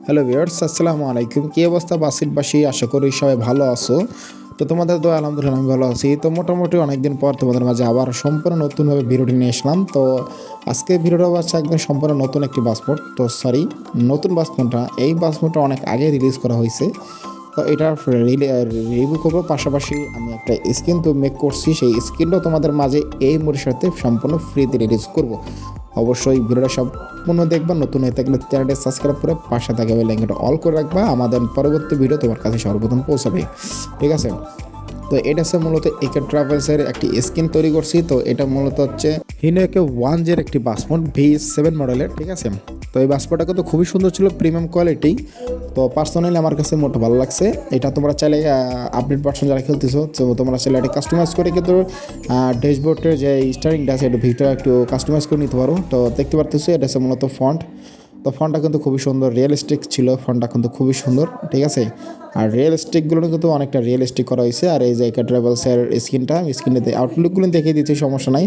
Hello viewers, আসসালামু আলাইকুম। কী অবস্থা বাসিতবাসী? আশা করি সবাই ভালো আছো। তো তোমাদের দোয়া আলহামদুলিল্লাহ আমি ভালো আছি। তো মোটামুটি অনেকদিন পর তোমাদের মাঝে আবার সম্পূর্ণ নতুনভাবে ভিডিওটি নিয়ে আসলাম। তো আজকে ভিডিওটা হচ্ছে একদম সম্পূর্ণ নতুন একটি বাসপোর্ট। তো সরি, নতুন বাসপোর্টটা এই বাসপোর্টটা অনেক আগে রিলিজ করা হয়েছে। তো এটার রিভিউ করবো, পাশাপাশি আমি একটা স্ক্রিন তো মেক করছি, সেই স্ক্রিনটাও তোমাদের মাঝে এই মুহূর্তের সাথে সম্পূর্ণ ফ্রিতে রিলিজ করব। অবশ্যই ভিডিওটা সম্পূর্ণ দেখবা। নতুন হয়ে থাকলে চ্যানেলটি সাবস্ক্রাইব করে পাশে থাকা বেল আইকনটা অল করে রাখবা। আমাদের পরবর্তী ভিডিও তোমার কাছে সর্বপ্রথম পৌঁছাবে, ঠিক আছে? তো এটা হচ্ছে মূলত একে ট্রাভেলসের একটি স্ক্রিন তৈরি করছি। তো এটা মূলত হচ্ছে হিনোকে 1 একটি বাসপোর্ট V7 মডেলের, ঠিক আছে? তো এই বাসপোর্টটা কিন্তু খুবই সুন্দর ছিল, প্রিমিয়াম কোয়ালিটি। তো পার্সোনালি আমার কাছে মোটো ভালো লাগছে। এটা তোমরা চাইলে আপডেট ভার্সন যারা খেলতেছো, তো তোমরা চাইলে এটা কাস্টমাইজ করে কিন্তু ড্যাশবোর্ডের যে স্টারিংটা আছে এটা ভিতরে একটু কাস্টমাইজ করে নিতে পারো। তো দেখতে পারতেছো এটা হচ্ছে মূলত ফন্ট। তো ফন্টটা কিন্তু খুবই সুন্দর, রিয়েলিস্টিক ছিল ফন্টটা কিন্তু খুবই সুন্দর, ঠিক আছে? আর রিয়েলিস্টিকগুলো কিন্তু অনেকটা রিয়েলিস্টিক করা হয়েছে। আর এই যে একে ট্রাভেলসের স্ক্রিনটাতে আউটলুকগুলো দেখিয়ে দিচ্ছি, সমস্যা নাই।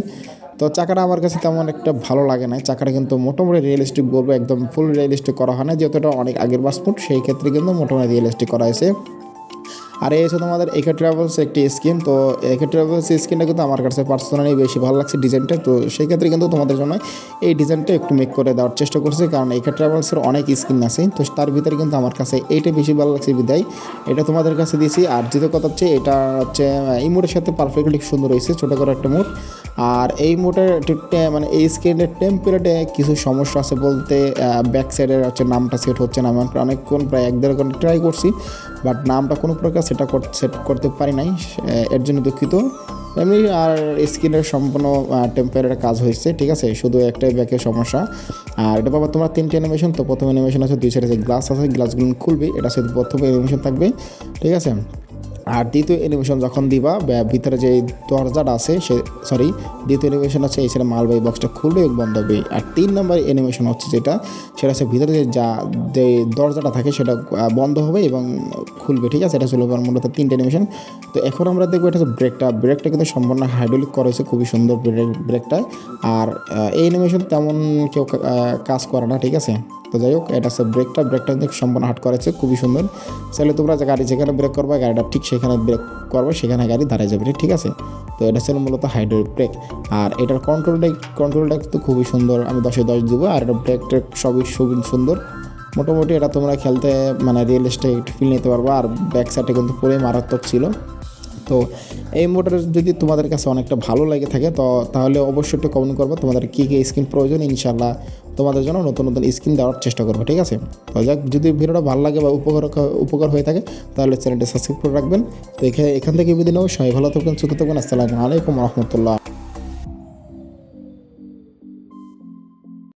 তো চাকাটা আমার কাছে তেমন একটা ভালো লাগে না। চাকাটা কিন্তু মোটামুটি রিয়েলিস্টিক বলবো, একদম ফুল রিয়েলিস্টিক করা হয় না, যেহেতু এটা অনেক আগের পাসপোর্ট, সেই ক্ষেত্রে কিন্তু মোটামুটি রিয়েলিস্টিক করা হয়েছে। আর এই হচ্ছে তোমাদের একে ট্রাভেলস একটি স্কিন। তো একে ট্রাভেলস স্কিনটা কিন্তু আমার কাছে পার্সোনালি বেশি ভালো লাগছে ডিজাইনটা। তো সেই ক্ষেত্রে কিন্তু তোমাদের জন্য এই ডিজাইনটা একটু মেক করে দেওয়ার চেষ্টা করছি, কারণ একে ট্রাভেলসের অনেক স্কিন আছে। তো তার ভিতরে কিন্তু আমার কাছে এইটা বেশি ভালো লাগছে, বিদায় এটা তোমাদের কাছে দিয়েছি। আর যেটা কথা হচ্ছে, এটা হচ্ছে এই মোডের সাথে পারফেক্টলি সুন্দর হয়েছে, ছোটো করে একটা মোড। আর এই মোডের মানে এই স্ক্রিনের টেম্পারেটে কিছু সমস্যা আছে বলতে, ব্যাক সাইডের হচ্ছে নামটা সেট হচ্ছে না। আমি অনেকক্ষণ প্রায় 1-1.5 ঘন্টা ট্রাই করছি, বাট নামটা কোনো প্রকার সেট করতে পারি নাই, এর জন্য দুঃখিত। এমনি আর স্ক্রিনের সম্পূর্ণ টেম্পারেচার কাজ হয়েছে, ঠিক আছে? শুধু একটাই ব্যাকের সমস্যা। আর এটা বাবা তোমার 3টে অ্যানিমেশন। তো প্রথম অ্যানিমেশন আছে, 2 সাইডে যে গ্লাস আছে, গ্লাসগুলো খুলবে, এটা সাথে প্রথম অ্যানিমেশন থাকবে, ঠিক আছে? আর দ্বিতীয় অ্যানিমেশন যখন দিবা, ভিতরে যে দরজাটা আছে দ্বিতীয় অ্যানিমেশন আছে এই সাইডে মালবাহী বক্সটা খুলবে এবং বন্ধ হবে। আর 3 নম্বর অ্যানিমেশন হচ্ছে সেটা হচ্ছে ভিতরে যে দরজাটা থাকে সেটা বন্ধ হবে এবং খুলবে, ঠিক আছে? এটা ছিল মূলত 3টে অ্যানিমেশন। তো এখন আমরা দেখবো এটা হচ্ছে ব্রেকটা কিন্তু সম্পূর্ণ হাইড্রোলিক করা হয়েছে, খুবই সুন্দর ব্রেকটা। আর এই অ্যানিমেশন তেমন কেউ কাজ করে না, ঠিক আছে? তো যাই হোক, এটা হচ্ছে ব্রেকটা কিন্তু সম্পূর্ণ হাট করেছে, খুবই সুন্দর। চাইলে তোমরা গাড়ি যেখানে ব্রেক করবে, গাড়িটা ঠিক সেখানে ব্রেক করবে, সেখানে গাড়ি দাঁড়িয়ে যাবে, ঠিক আছে? তো এটা ছিল মূলত হাইড্রোলিক ব্রেক। আর এটার কন্ট্রোলটা কিন্তু খুবই সুন্দর, আমি 10/10 দেবো। আর এটা ব্রেকটা সবই সুন্দর। মোটামুটি এটা তোমরা খেলতে মানে রিয়েলিস্টিক ফিল নিতে পারবো। আর ব্যাক সাইডে কিন্তু পুরোই মারাত্মক ছিল। তো এই মোটর যদি তোমাদের কাছে অনেকটা ভালো লাগে থাকে, তো তাহলে অবশ্যই একটু কমেন্ট করবো তোমাদের কী কী স্কিন প্রয়োজন। ইনশাল্লাহ তোমাদের জন্য নতুন নতুন স্কিন দেওয়ার চেষ্টা করবো, ঠিক আছে? তো যাক, যদি ভিডিওটা ভালো লাগে বা উপকার হয়ে থাকে, তাহলে চ্যানেলটি সাবস্ক্রাইব করে রাখবেন। তো এখান থেকে বিদায় নেব। সবাই ভালো থাকবেন, সুস্থ থাকবেন। আসসালামু আলাইকুম রহমতুল্লাহ।